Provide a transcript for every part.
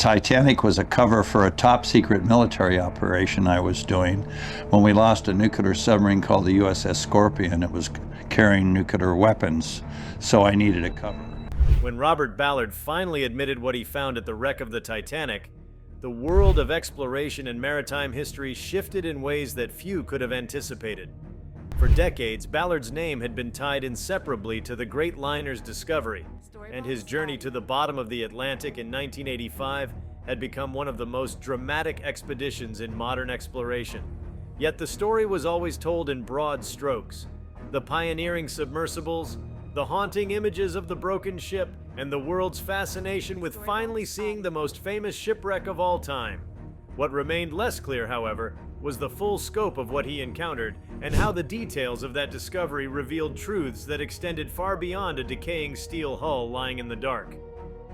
Titanic was a cover for a top-secret military operation I was doing when we lost a nuclear submarine called the USS Scorpion. It was carrying nuclear weapons, so I needed a cover. When Robert Ballard finally admitted what he found at the wreck of the Titanic, the world of exploration and maritime history shifted in ways that few could have anticipated. For decades, Ballard's name had been tied inseparably to the great liner's discovery, and his journey to the bottom of the Atlantic in 1985 had become one of the most dramatic expeditions in modern exploration. Yet the story was always told in broad strokes. The pioneering submersibles, the haunting images of the broken ship, and the world's fascination with finally seeing the most famous shipwreck of all time. What remained less clear, however, was the full scope of what he encountered and how the details of that discovery revealed truths that extended far beyond a decaying steel hull lying in the dark.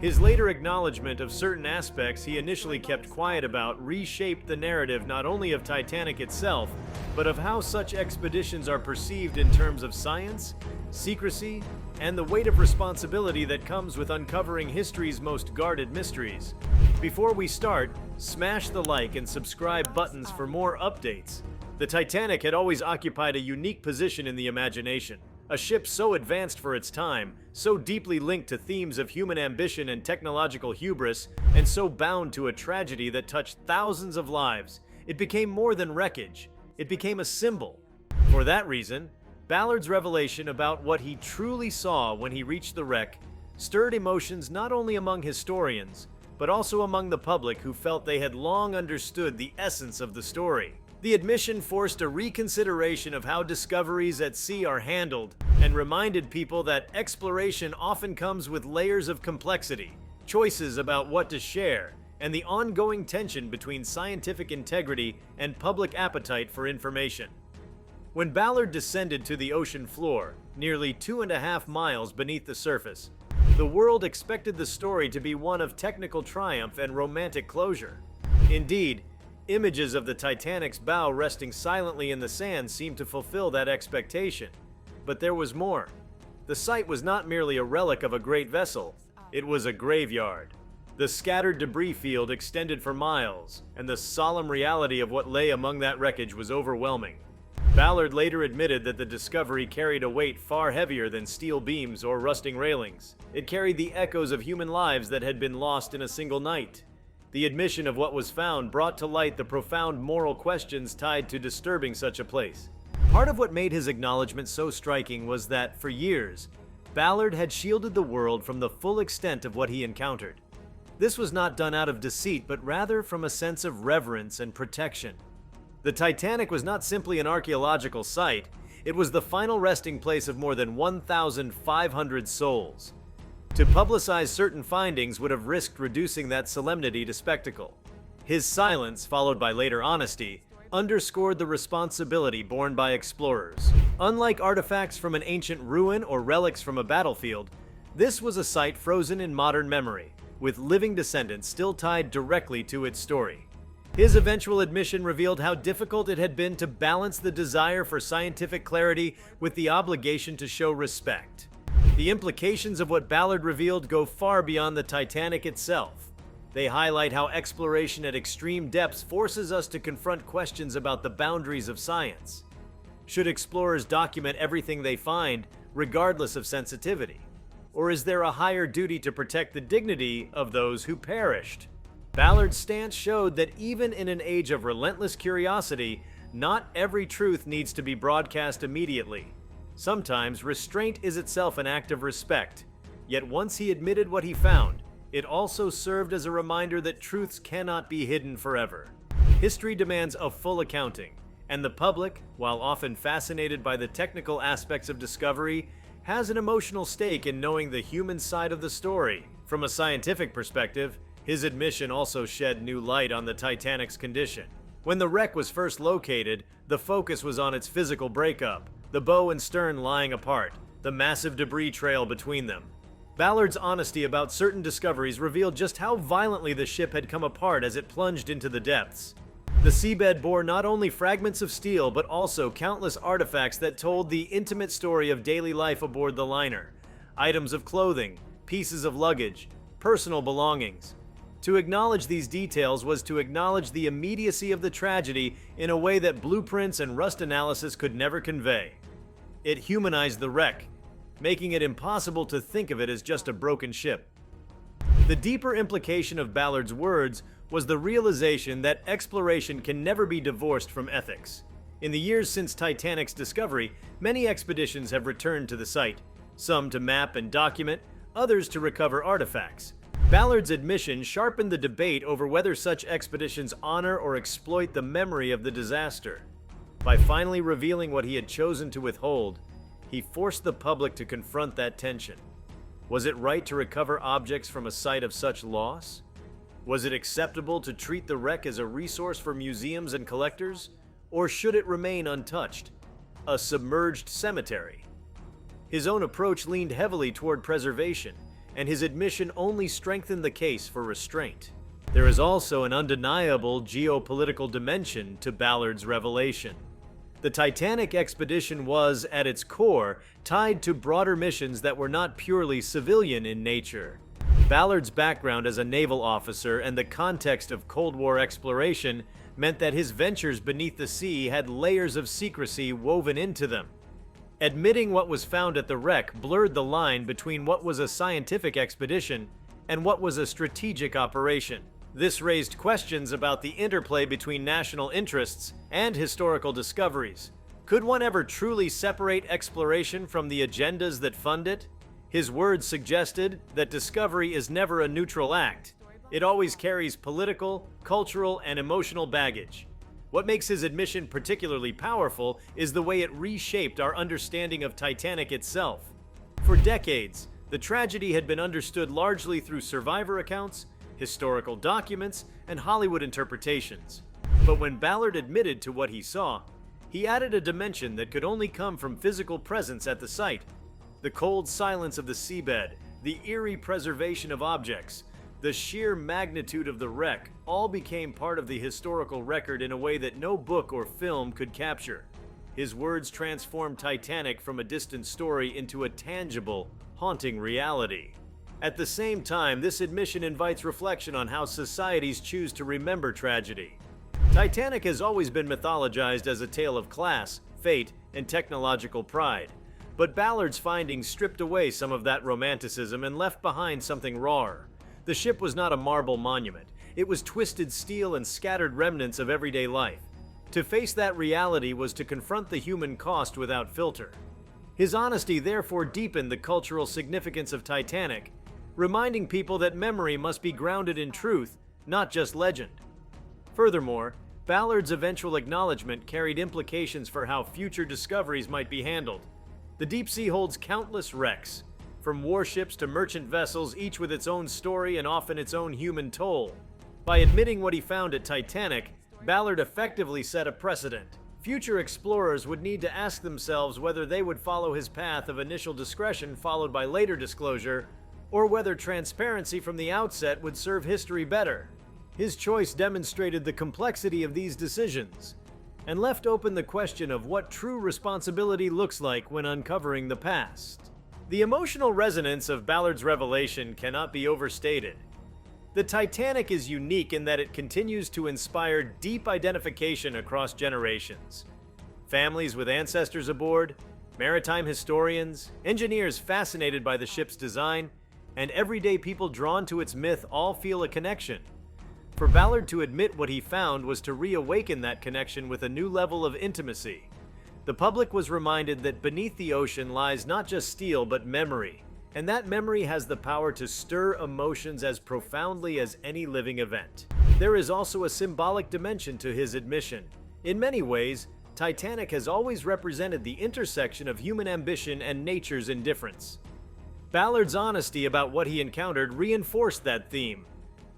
His later acknowledgement of certain aspects he initially kept quiet about reshaped the narrative not only of Titanic itself, but of how such expeditions are perceived in terms of science, secrecy, and the weight of responsibility that comes with uncovering history's most guarded mysteries. Before we start, smash the like and subscribe buttons for more updates. The Titanic had always occupied a unique position in the imagination. A ship so advanced for its time, so deeply linked to themes of human ambition and technological hubris, and so bound to a tragedy that touched thousands of lives. It became more than wreckage. It became a symbol. For that reason, Ballard's revelation about what he truly saw when he reached the wreck stirred emotions not only among historians, but also among the public who felt they had long understood the essence of the story. The admission forced a reconsideration of how discoveries at sea are handled and reminded people that exploration often comes with layers of complexity, choices about what to share, and the ongoing tension between scientific integrity and public appetite for information. When Ballard descended to the ocean floor, nearly 2.5 miles beneath the surface, the world expected the story to be one of technical triumph and romantic closure. Indeed, images of the Titanic's bow resting silently in the sand seemed to fulfill that expectation. But there was more. The site was not merely a relic of a great vessel, it was a graveyard. The scattered debris field extended for miles, and the solemn reality of what lay among that wreckage was overwhelming. Ballard later admitted that the discovery carried a weight far heavier than steel beams or rusting railings. It carried the echoes of human lives that had been lost in a single night. The admission of what was found brought to light the profound moral questions tied to disturbing such a place. Part of what made his acknowledgement so striking was that, for years, Ballard had shielded the world from the full extent of what he encountered. This was not done out of deceit, but rather from a sense of reverence and protection. The Titanic was not simply an archaeological site, it was the final resting place of more than 1,500 souls. To publicize certain findings would have risked reducing that solemnity to spectacle. His silence, followed by later honesty, underscored the responsibility borne by explorers. Unlike artifacts from an ancient ruin or relics from a battlefield, this was a site frozen in modern memory, with living descendants still tied directly to its story. His eventual admission revealed how difficult it had been to balance the desire for scientific clarity with the obligation to show respect. The implications of what Ballard revealed go far beyond the Titanic itself. They highlight how exploration at extreme depths forces us to confront questions about the boundaries of science. Should explorers document everything they find, regardless of sensitivity? Or is there a higher duty to protect the dignity of those who perished? Ballard's stance showed that even in an age of relentless curiosity, not every truth needs to be broadcast immediately. Sometimes restraint is itself an act of respect. Yet once he admitted what he found, it also served as a reminder that truths cannot be hidden forever. History demands a full accounting, and the public, while often fascinated by the technical aspects of discovery, has an emotional stake in knowing the human side of the story. From a scientific perspective, his admission also shed new light on the Titanic's condition. When the wreck was first located, the focus was on its physical breakup, the bow and stern lying apart, the massive debris trail between them. Ballard's honesty about certain discoveries revealed just how violently the ship had come apart as it plunged into the depths. The seabed bore not only fragments of steel, but also countless artifacts that told the intimate story of daily life aboard the liner. Items of clothing, pieces of luggage, personal belongings. To acknowledge these details was to acknowledge the immediacy of the tragedy in a way that blueprints and rust analysis could never convey. It humanized the wreck, making it impossible to think of it as just a broken ship. The deeper implication of Ballard's words was the realization that exploration can never be divorced from ethics. In the years since Titanic's discovery, many expeditions have returned to the site, some to map and document, others to recover artifacts. Ballard's admission sharpened the debate over whether such expeditions honor or exploit the memory of the disaster. By finally revealing what he had chosen to withhold, he forced the public to confront that tension. Was it right to recover objects from a site of such loss? Was it acceptable to treat the wreck as a resource for museums and collectors? Or should it remain untouched? A submerged cemetery? His own approach leaned heavily toward preservation, and his admission only strengthened the case for restraint. There is also an undeniable geopolitical dimension to Ballard's revelation. The Titanic expedition was, at its core, tied to broader missions that were not purely civilian in nature. Ballard's background as a naval officer and the context of Cold War exploration meant that his ventures beneath the sea had layers of secrecy woven into them. Admitting what was found at the wreck blurred the line between what was a scientific expedition and what was a strategic operation. This raised questions about the interplay between national interests and historical discoveries. Could one ever truly separate exploration from the agendas that fund it? His words suggested that discovery is never a neutral act. It always carries political, cultural, and emotional baggage. What makes his admission particularly powerful is the way it reshaped our understanding of Titanic itself. For decades, the tragedy had been understood largely through survivor accounts, historical documents, and Hollywood interpretations. But when Ballard admitted to what he saw, he added a dimension that could only come from physical presence at the site. The cold silence of the seabed, the eerie preservation of objects, the sheer magnitude of the wreck all became part of the historical record in a way that no book or film could capture. His words transformed Titanic from a distant story into a tangible, haunting reality. At the same time, this admission invites reflection on how societies choose to remember tragedy. Titanic has always been mythologized as a tale of class, fate, and technological pride. But Ballard's findings stripped away some of that romanticism and left behind something rawer. The ship was not a marble monument. It was twisted steel and scattered remnants of everyday life. To face that reality was to confront the human cost without filter. His honesty therefore deepened the cultural significance of Titanic, reminding people that memory must be grounded in truth, not just legend. Furthermore, Ballard's eventual acknowledgement carried implications for how future discoveries might be handled. The deep sea holds countless wrecks, from warships to merchant vessels, each with its own story and often its own human toll. By admitting what he found at Titanic, Ballard effectively set a precedent. Future explorers would need to ask themselves whether they would follow his path of initial discretion followed by later disclosure, or whether transparency from the outset would serve history better. His choice demonstrated the complexity of these decisions, and left open the question of what true responsibility looks like when uncovering the past. The emotional resonance of Ballard's revelation cannot be overstated. The Titanic is unique in that it continues to inspire deep identification across generations. Families with ancestors aboard, maritime historians, engineers fascinated by the ship's design, and everyday people drawn to its myth all feel a connection. For Ballard to admit what he found was to reawaken that connection with a new level of intimacy. The public was reminded that beneath the ocean lies not just steel but memory, and that memory has the power to stir emotions as profoundly as any living event. There is also a symbolic dimension to his admission. In many ways, Titanic has always represented the intersection of human ambition and nature's indifference. Ballard's honesty about what he encountered reinforced that theme.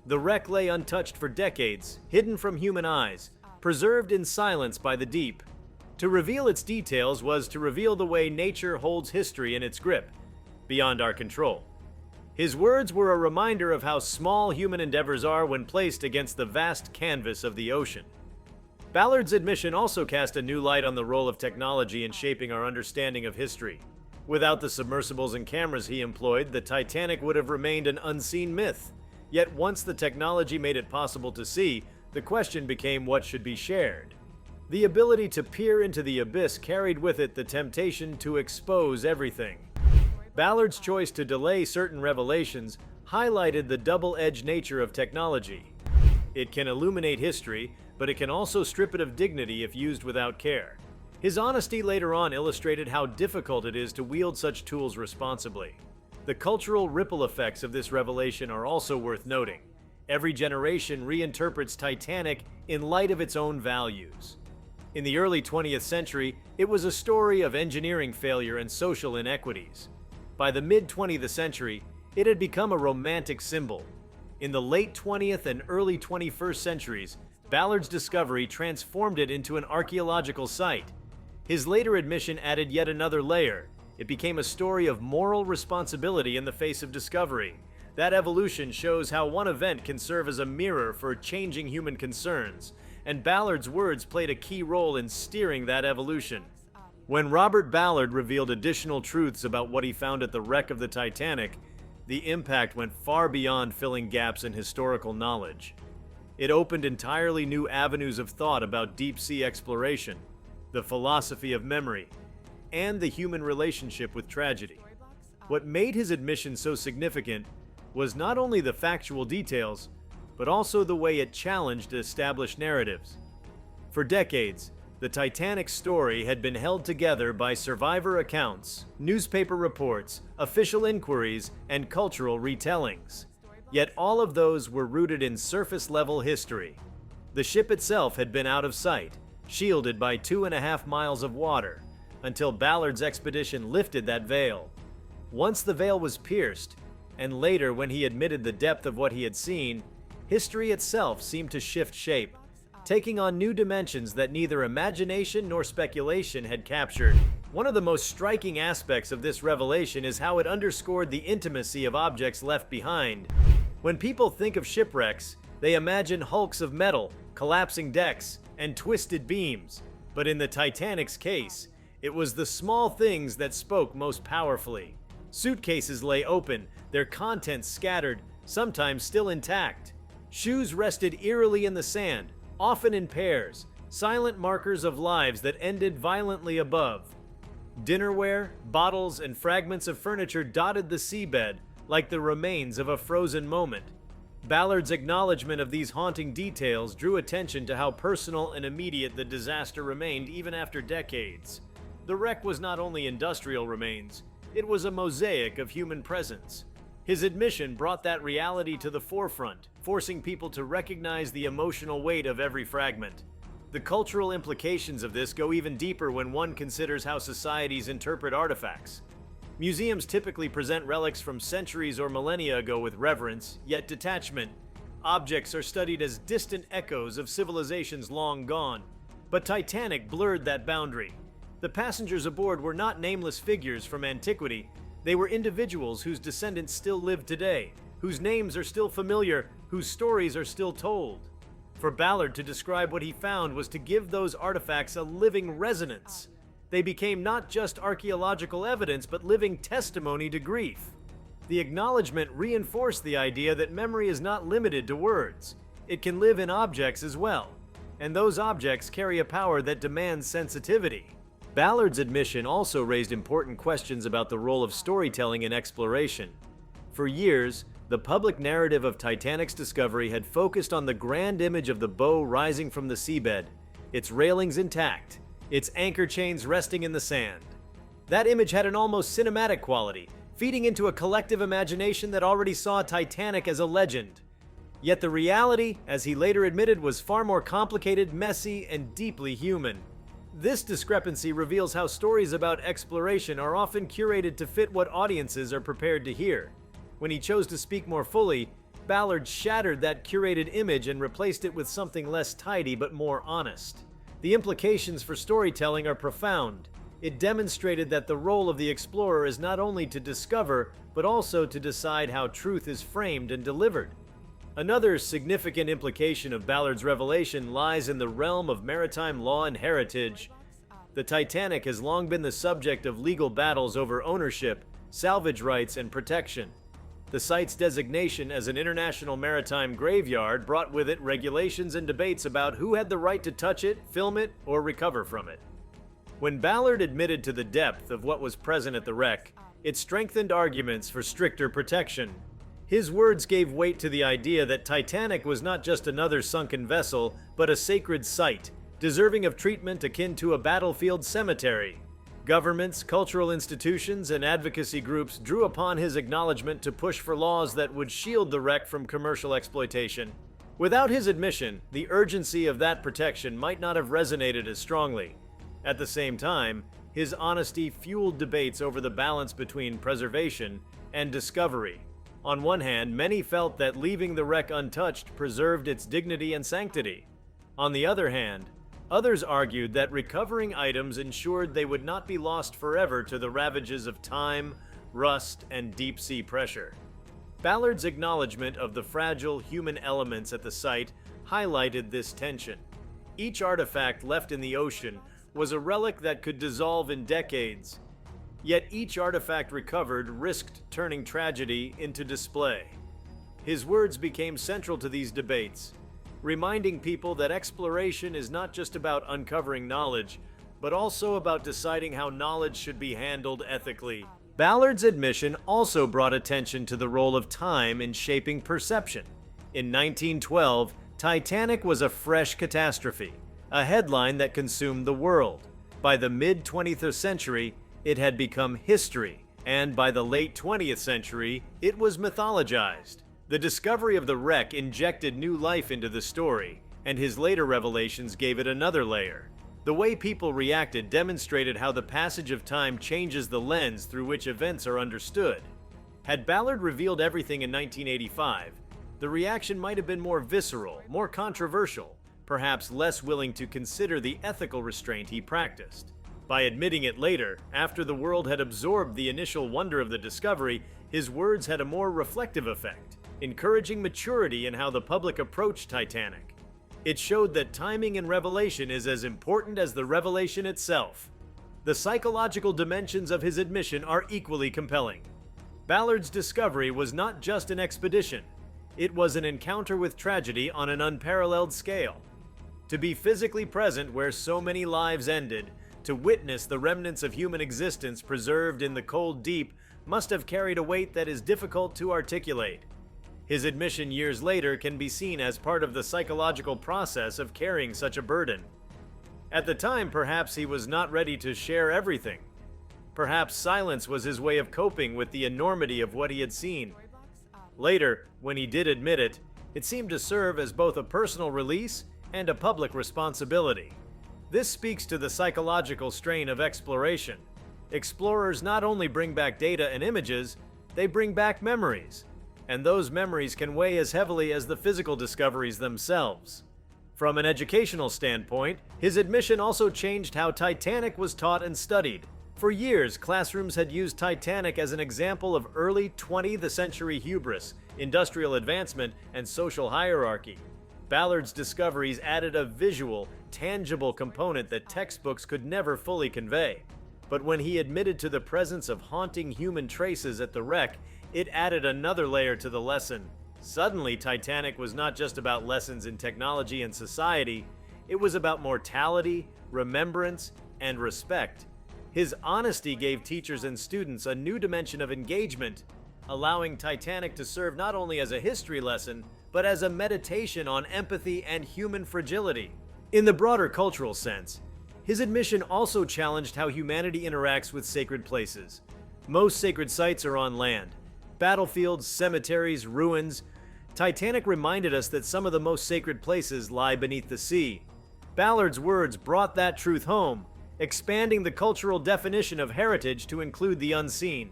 The wreck lay untouched for decades, hidden from human eyes, preserved in silence by the deep. To reveal its details was to reveal the way nature holds history in its grip, beyond our control. His words were a reminder of how small human endeavors are when placed against the vast canvas of the ocean. Ballard's admission also cast a new light on the role of technology in shaping our understanding of history. Without the submersibles and cameras he employed, the Titanic would have remained an unseen myth. Yet once the technology made it possible to see, the question became what should be shared. The ability to peer into the abyss carried with it the temptation to expose everything. Ballard's choice to delay certain revelations highlighted the double-edged nature of technology. It can illuminate history, but it can also strip it of dignity if used without care. His honesty later on illustrated how difficult it is to wield such tools responsibly. The cultural ripple effects of this revelation are also worth noting. Every generation reinterprets Titanic in light of its own values. In the early 20th century, it was a story of engineering failure and social inequities. By the mid-20th century, it had become a romantic symbol. In the late 20th and early 21st centuries, Ballard's discovery transformed it into an archaeological site. His later admission added yet another layer. It became a story of moral responsibility in the face of discovery. That evolution shows how one event can serve as a mirror for changing human concerns, and Ballard's words played a key role in steering that evolution. When Robert Ballard revealed additional truths about what he found at the wreck of the Titanic, the impact went far beyond filling gaps in historical knowledge. It opened entirely new avenues of thought about deep-sea exploration, the philosophy of memory, and the human relationship with tragedy. What made his admission so significant was not only the factual details, but also the way it challenged established narratives. For decades, the Titanic story had been held together by survivor accounts, newspaper reports, official inquiries, and cultural retellings. Yet all of those were rooted in surface-level history. The ship itself had been out of sight, shielded by 2.5 miles of water, until Ballard's expedition lifted that veil. Once the veil was pierced, and later when he admitted the depth of what he had seen, history itself seemed to shift shape, taking on new dimensions that neither imagination nor speculation had captured. One of the most striking aspects of this revelation is how it underscored the intimacy of objects left behind. When people think of shipwrecks, they imagine hulks of metal, collapsing decks, and twisted beams. But in the Titanic's case, it was the small things that spoke most powerfully. Suitcases lay open, their contents scattered, sometimes still intact. Shoes rested eerily in the sand, often in pairs, silent markers of lives that ended violently above. Dinnerware, bottles, and fragments of furniture dotted the seabed like the remains of a frozen moment. Ballard's acknowledgement of these haunting details drew attention to how personal and immediate the disaster remained even after decades. The wreck was not only industrial remains, it was a mosaic of human presence. His admission brought that reality to the forefront, forcing people to recognize the emotional weight of every fragment. The cultural implications of this go even deeper when one considers how societies interpret artifacts. Museums typically present relics from centuries or millennia ago with reverence, yet detachment. Objects are studied as distant echoes of civilizations long gone. But Titanic blurred that boundary. The passengers aboard were not nameless figures from antiquity. They were individuals whose descendants still live today, whose names are still familiar, whose stories are still told. For Ballard to describe what he found was to give those artifacts a living resonance. They became not just archaeological evidence, but living testimony to grief. The acknowledgement reinforced the idea that memory is not limited to words. It can live in objects as well, and those objects carry a power that demands sensitivity. Ballard's admission also raised important questions about the role of storytelling in exploration. For years, the public narrative of Titanic's discovery had focused on the grand image of the bow rising from the seabed, its railings intact, its anchor chains resting in the sand. That image had an almost cinematic quality, feeding into a collective imagination that already saw Titanic as a legend. Yet the reality, as he later admitted, was far more complicated, messy, and deeply human. This discrepancy reveals how stories about exploration are often curated to fit what audiences are prepared to hear. When he chose to speak more fully, Ballard shattered that curated image and replaced it with something less tidy but more honest. The implications for storytelling are profound. It demonstrated that the role of the explorer is not only to discover, but also to decide how truth is framed and delivered. Another significant implication of Ballard's revelation lies in the realm of maritime law and heritage. The Titanic has long been the subject of legal battles over ownership, salvage rights, and protection. The site's designation as an international maritime graveyard brought with it regulations and debates about who had the right to touch it, film it, or recover from it. When Ballard admitted to the depth of what was present at the wreck, it strengthened arguments for stricter protection. His words gave weight to the idea that Titanic was not just another sunken vessel, but a sacred site, deserving of treatment akin to a battlefield cemetery. Governments, cultural institutions, and advocacy groups drew upon his acknowledgement to push for laws that would shield the wreck from commercial exploitation. Without his admission, the urgency of that protection might not have resonated as strongly. At the same time, his honesty fueled debates over the balance between preservation and discovery. On one hand, many felt that leaving the wreck untouched preserved its dignity and sanctity. On the other hand, others argued that recovering items ensured they would not be lost forever to the ravages of time, rust, and deep-sea pressure. Ballard's acknowledgement of the fragile human elements at the site highlighted this tension. Each artifact left in the ocean was a relic that could dissolve in decades, yet each artifact recovered risked turning tragedy into display. His words became central to these debates, reminding people that exploration is not just about uncovering knowledge, but also about deciding how knowledge should be handled ethically. Ballard's admission also brought attention to the role of time in shaping perception. In 1912, Titanic was a fresh catastrophe, a headline that consumed the world. By the mid-20th century, it had become history, and by the late 20th century, it was mythologized. The discovery of the wreck injected new life into the story, and his later revelations gave it another layer. The way people reacted demonstrated how the passage of time changes the lens through which events are understood. Had Ballard revealed everything in 1985, the reaction might have been more visceral, more controversial, perhaps less willing to consider the ethical restraint he practiced. By admitting it later, after the world had absorbed the initial wonder of the discovery, his words had a more reflective effect, encouraging maturity in how the public approached Titanic. It showed that timing and revelation is as important as the revelation itself. The psychological dimensions of his admission are equally compelling. Ballard's discovery was not just an expedition, it was an encounter with tragedy on an unparalleled scale. To be physically present where so many lives ended, to witness the remnants of human existence preserved in the cold deep, must have carried a weight that is difficult to articulate. His admission years later can be seen as part of the psychological process of carrying such a burden. At the time, perhaps he was not ready to share everything. Perhaps silence was his way of coping with the enormity of what he had seen. Later, when he did admit it, it seemed to serve as both a personal release and a public responsibility. This speaks to the psychological strain of exploration. Explorers not only bring back data and images, they bring back memories. And those memories can weigh as heavily as the physical discoveries themselves. From an educational standpoint, his admission also changed how Titanic was taught and studied. For years, classrooms had used Titanic as an example of early 20th century hubris, industrial advancement, and social hierarchy. Ballard's discoveries added a visual, tangible component that textbooks could never fully convey. But when he admitted to the presence of haunting human traces at the wreck, it added another layer to the lesson. Suddenly, Titanic was not just about lessons in technology and society, it was about mortality, remembrance, and respect. His honesty gave teachers and students a new dimension of engagement, allowing Titanic to serve not only as a history lesson, but as a meditation on empathy and human fragility. In the broader cultural sense, his admission also challenged how humanity interacts with sacred places. Most sacred sites are on land. Battlefields, cemeteries, ruins. Titanic reminded us that some of the most sacred places lie beneath the sea. Ballard's words brought that truth home, expanding the cultural definition of heritage to include the unseen.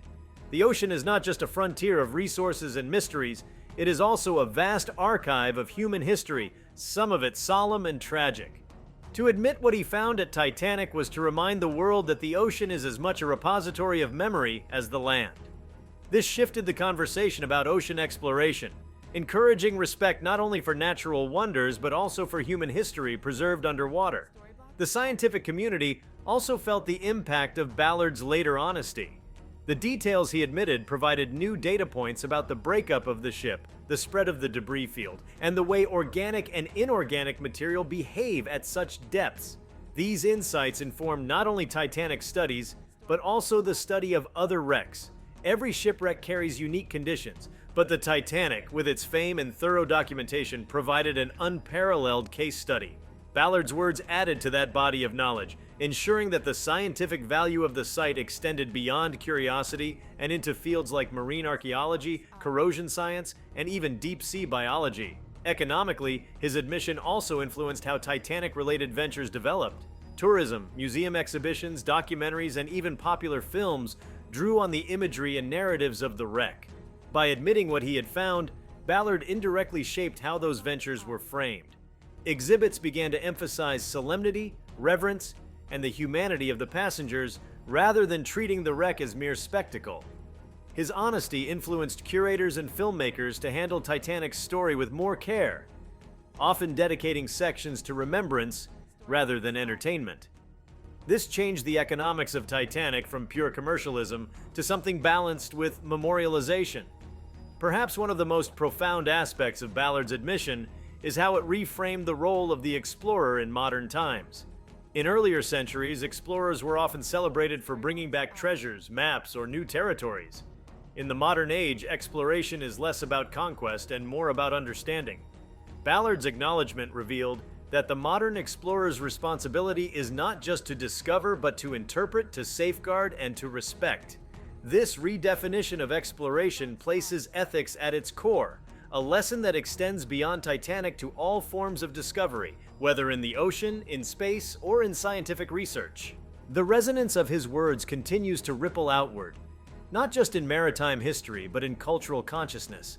The ocean is not just a frontier of resources and mysteries, it is also a vast archive of human history, some of it solemn and tragic. To admit what he found at Titanic was to remind the world that the ocean is as much a repository of memory as the land. This shifted the conversation about ocean exploration, encouraging respect not only for natural wonders but also for human history preserved underwater. The scientific community also felt the impact of Ballard's later honesty. The details he admitted provided new data points about the breakup of the ship, the spread of the debris field, and the way organic and inorganic material behave at such depths. These insights informed not only Titanic studies, but also the study of other wrecks. Every shipwreck carries unique conditions, but the Titanic, with its fame and thorough documentation, provided an unparalleled case study. Ballard's words added to that body of knowledge, ensuring that the scientific value of the site extended beyond curiosity and into fields like marine archaeology, corrosion science, and even deep-sea biology. Economically, his admission also influenced how Titanic-related ventures developed. Tourism, museum exhibitions, documentaries, and even popular films drew on the imagery and narratives of the wreck. By admitting what he had found, Ballard indirectly shaped how those ventures were framed. Exhibits began to emphasize solemnity, reverence, and the humanity of the passengers rather than treating the wreck as mere spectacle. His honesty influenced curators and filmmakers to handle Titanic's story with more care, often dedicating sections to remembrance rather than entertainment. This changed the economics of Titanic from pure commercialism to something balanced with memorialization. Perhaps one of the most profound aspects of Ballard's admission is how it reframed the role of the explorer in modern times. In earlier centuries, explorers were often celebrated for bringing back treasures, maps, or new territories. In the modern age, exploration is less about conquest and more about understanding. Ballard's acknowledgement revealed that the modern explorer's responsibility is not just to discover, but to interpret, to safeguard, and to respect. This redefinition of exploration places ethics at its core, a lesson that extends beyond Titanic to all forms of discovery, whether in the ocean, in space, or in scientific research. The resonance of his words continues to ripple outward, not just in maritime history, but in cultural consciousness.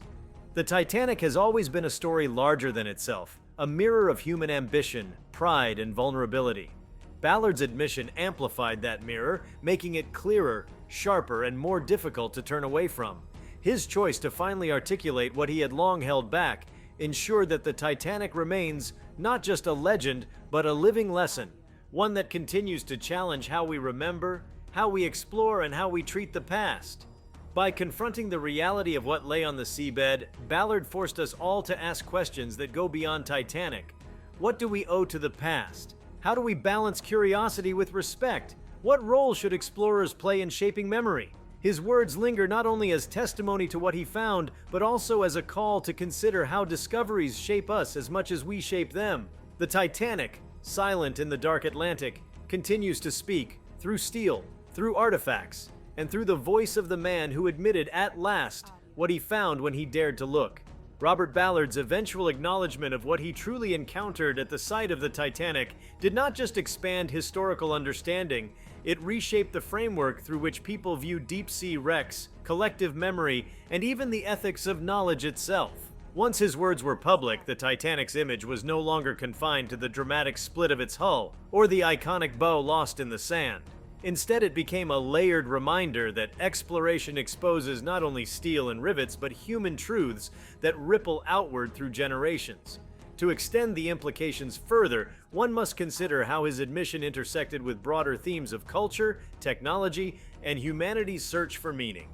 The Titanic has always been a story larger than itself, a mirror of human ambition, pride, and vulnerability. Ballard's admission amplified that mirror, making it clearer, sharper, and more difficult to turn away from. His choice to finally articulate what he had long held back ensured that the Titanic remains not just a legend, but a living lesson, one that continues to challenge how we remember, how we explore, and how we treat the past. By confronting the reality of what lay on the seabed, Ballard forced us all to ask questions that go beyond Titanic. What do we owe to the past? How do we balance curiosity with respect? What role should explorers play in shaping memory? His words linger not only as testimony to what he found, but also as a call to consider how discoveries shape us as much as we shape them. The Titanic, silent in the dark Atlantic, continues to speak through steel, through artifacts, and through the voice of the man who admitted at last what he found when he dared to look. Robert Ballard's eventual acknowledgement of what he truly encountered at the site of the Titanic did not just expand historical understanding, it reshaped the framework through which people view deep-sea wrecks, collective memory, and even the ethics of knowledge itself. Once his words were public, the Titanic's image was no longer confined to the dramatic split of its hull or the iconic bow lost in the sand. Instead, it became a layered reminder that exploration exposes not only steel and rivets, but human truths that ripple outward through generations. To extend the implications further, one must consider how his admission intersected with broader themes of culture, technology, and humanity's search for meaning.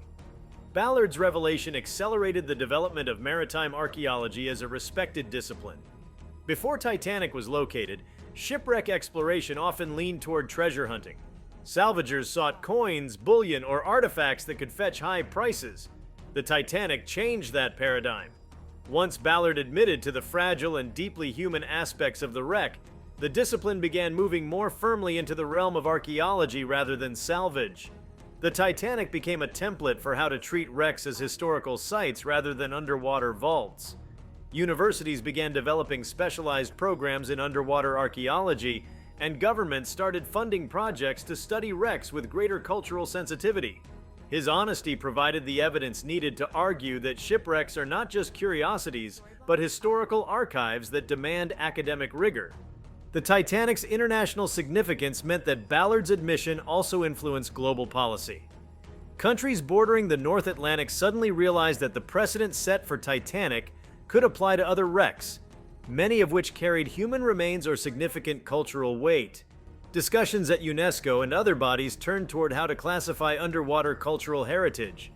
Ballard's revelation accelerated the development of maritime archaeology as a respected discipline. Before Titanic was located, shipwreck exploration often leaned toward treasure hunting. Salvagers sought coins, bullion, or artifacts that could fetch high prices. The Titanic changed that paradigm. Once Ballard admitted to the fragile and deeply human aspects of the wreck, the discipline began moving more firmly into the realm of archaeology rather than salvage. The Titanic became a template for how to treat wrecks as historical sites rather than underwater vaults. Universities began developing specialized programs in underwater archaeology, and governments started funding projects to study wrecks with greater cultural sensitivity. His honesty provided the evidence needed to argue that shipwrecks are not just curiosities, but historical archives that demand academic rigor. The Titanic's international significance meant that Ballard's admission also influenced global policy. Countries bordering the North Atlantic suddenly realized that the precedent set for Titanic could apply to other wrecks, many of which carried human remains or significant cultural weight. Discussions at UNESCO and other bodies turned toward how to classify underwater cultural heritage.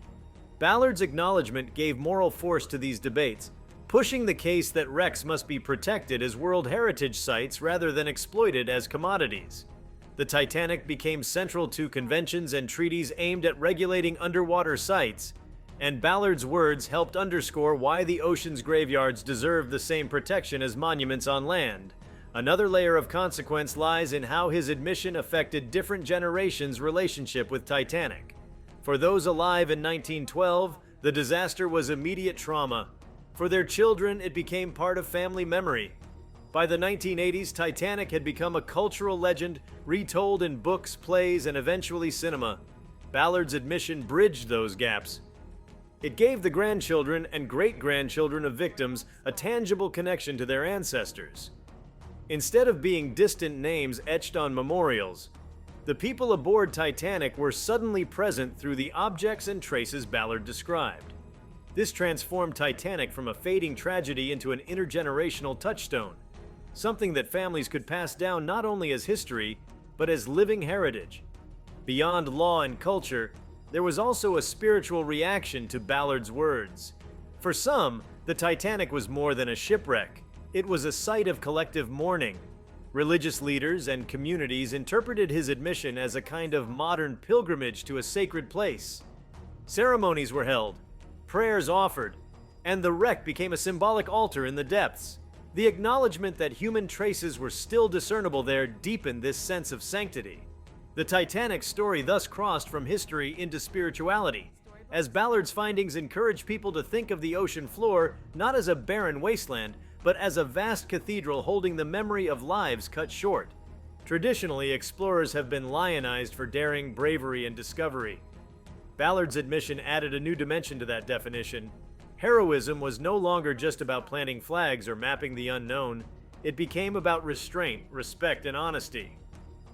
Ballard's acknowledgement gave moral force to these debates, pushing the case that wrecks must be protected as World Heritage Sites rather than exploited as commodities. The Titanic became central to conventions and treaties aimed at regulating underwater sites, and Ballard's words helped underscore why the ocean's graveyards deserve the same protection as monuments on land. Another layer of consequence lies in how his admission affected different generations' relationship with Titanic. For those alive in 1912, the disaster was immediate trauma. For their children, it became part of family memory. By the 1980s, Titanic had become a cultural legend, retold in books, plays, and eventually cinema. Ballard's admission bridged those gaps. It gave the grandchildren and great-grandchildren of victims a tangible connection to their ancestors. Instead of being distant names etched on memorials, the people aboard Titanic were suddenly present through the objects and traces Ballard described. This transformed Titanic from a fading tragedy into an intergenerational touchstone, something that families could pass down not only as history, but as living heritage. Beyond law and culture, there was also a spiritual reaction to Ballard's words. For some, the Titanic was more than a shipwreck. It was a site of collective mourning. Religious leaders and communities interpreted his admission as a kind of modern pilgrimage to a sacred place. Ceremonies were held, prayers offered, and the wreck became a symbolic altar in the depths. The acknowledgement that human traces were still discernible there deepened this sense of sanctity. The Titanic's story thus crossed from history into spirituality, as Ballard's findings encouraged people to think of the ocean floor not as a barren wasteland, but as a vast cathedral holding the memory of lives cut short. Traditionally, explorers have been lionized for daring, bravery, and discovery. Ballard's admission added a new dimension to that definition. Heroism was no longer just about planting flags or mapping the unknown. It became about restraint, respect, and honesty.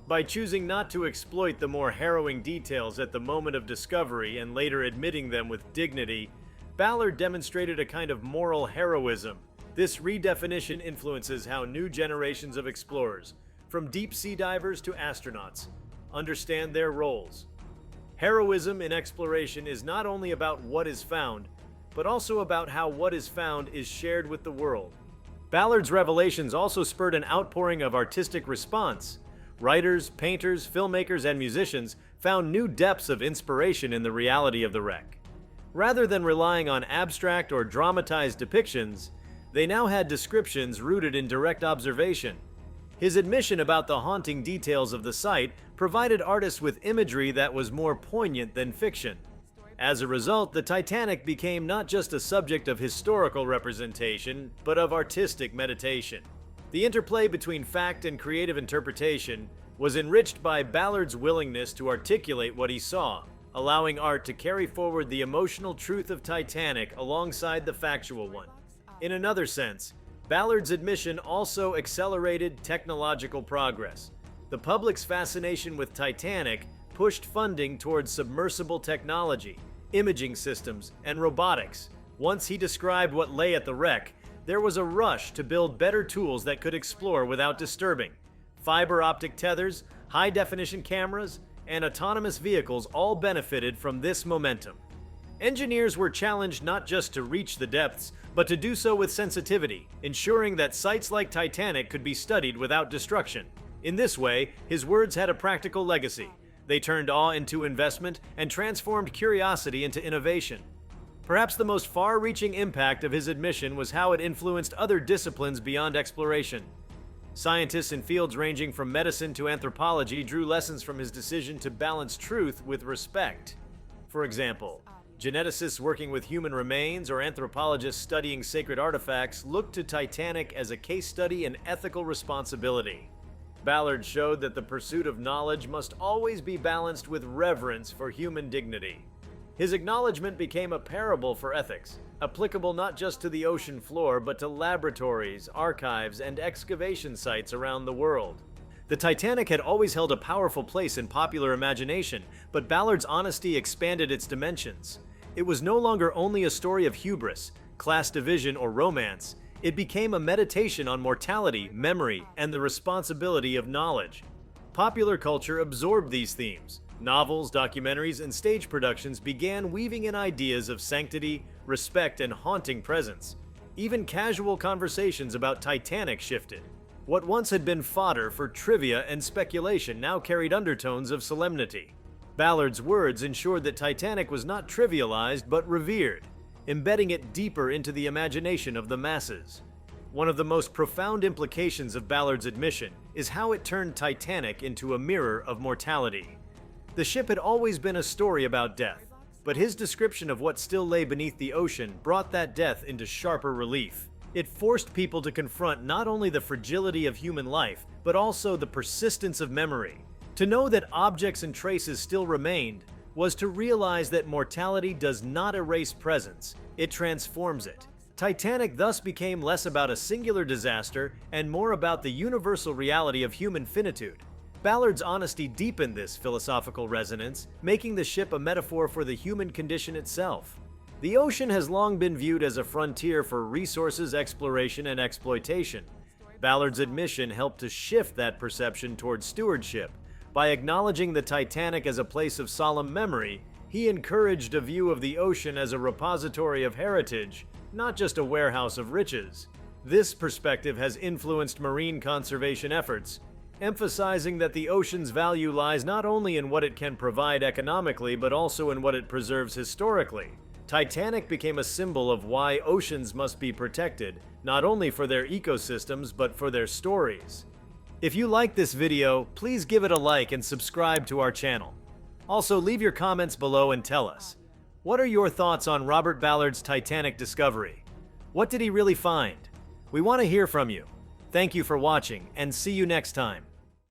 By choosing not to exploit the more harrowing details at the moment of discovery and later admitting them with dignity, Ballard demonstrated a kind of moral heroism. This redefinition influences how new generations of explorers, from deep sea divers to astronauts, understand their roles. Heroism in exploration is not only about what is found, but also about how what is found is shared with the world. Ballard's revelations also spurred an outpouring of artistic response. Writers, painters, filmmakers, and musicians found new depths of inspiration in the reality of the wreck. Rather than relying on abstract or dramatized depictions, they now had descriptions rooted in direct observation. His admission about the haunting details of the site provided artists with imagery that was more poignant than fiction. As a result, the Titanic became not just a subject of historical representation, but of artistic meditation. The interplay between fact and creative interpretation was enriched by Ballard's willingness to articulate what he saw, allowing art to carry forward the emotional truth of Titanic alongside the factual one. In another sense, Ballard's admission also accelerated technological progress. The public's fascination with Titanic pushed funding towards submersible technology, imaging systems, and robotics. Once he described what lay at the wreck, there was a rush to build better tools that could explore without disturbing. Fiber optic tethers, high-definition cameras, and autonomous vehicles all benefited from this momentum. Engineers were challenged not just to reach the depths, but to do so with sensitivity, ensuring that sites like Titanic could be studied without destruction. In this way, his words had a practical legacy. They turned awe into investment and transformed curiosity into innovation. Perhaps the most far-reaching impact of his admission was how it influenced other disciplines beyond exploration. Scientists in fields ranging from medicine to anthropology drew lessons from his decision to balance truth with respect. For example, geneticists working with human remains or anthropologists studying sacred artifacts looked to Titanic as a case study in ethical responsibility. Ballard showed that the pursuit of knowledge must always be balanced with reverence for human dignity. His acknowledgement became a parable for ethics, applicable not just to the ocean floor but to laboratories, archives, and excavation sites around the world. The Titanic had always held a powerful place in popular imagination, but Ballard's honesty expanded its dimensions. It was no longer only a story of hubris, class division, or romance. It became a meditation on mortality, memory, and the responsibility of knowledge. Popular culture absorbed these themes. Novels, documentaries, and stage productions began weaving in ideas of sanctity, respect, and haunting presence. Even casual conversations about Titanic shifted. What once had been fodder for trivia and speculation now carried undertones of solemnity. Ballard's words ensured that Titanic was not trivialized but revered, embedding it deeper into the imagination of the masses. One of the most profound implications of Ballard's admission is how it turned Titanic into a mirror of mortality. The ship had always been a story about death, but his description of what still lay beneath the ocean brought that death into sharper relief. It forced people to confront not only the fragility of human life, but also the persistence of memory. To know that objects and traces still remained was to realize that mortality does not erase presence, it transforms it. Titanic thus became less about a singular disaster and more about the universal reality of human finitude. Ballard's honesty deepened this philosophical resonance, making the ship a metaphor for the human condition itself. The ocean has long been viewed as a frontier for resources, exploration, and exploitation. Ballard's admission helped to shift that perception towards stewardship. By acknowledging the Titanic as a place of solemn memory, he encouraged a view of the ocean as a repository of heritage, not just a warehouse of riches. This perspective has influenced marine conservation efforts, emphasizing that the ocean's value lies not only in what it can provide economically, but also in what it preserves historically. Titanic became a symbol of why oceans must be protected, not only for their ecosystems, but for their stories. If you like this video, please give it a like and subscribe to our channel. Also, leave your comments below and tell us, what are your thoughts on Robert Ballard's Titanic discovery? What did he really find? We want to hear from you. Thank you for watching, and see you next time.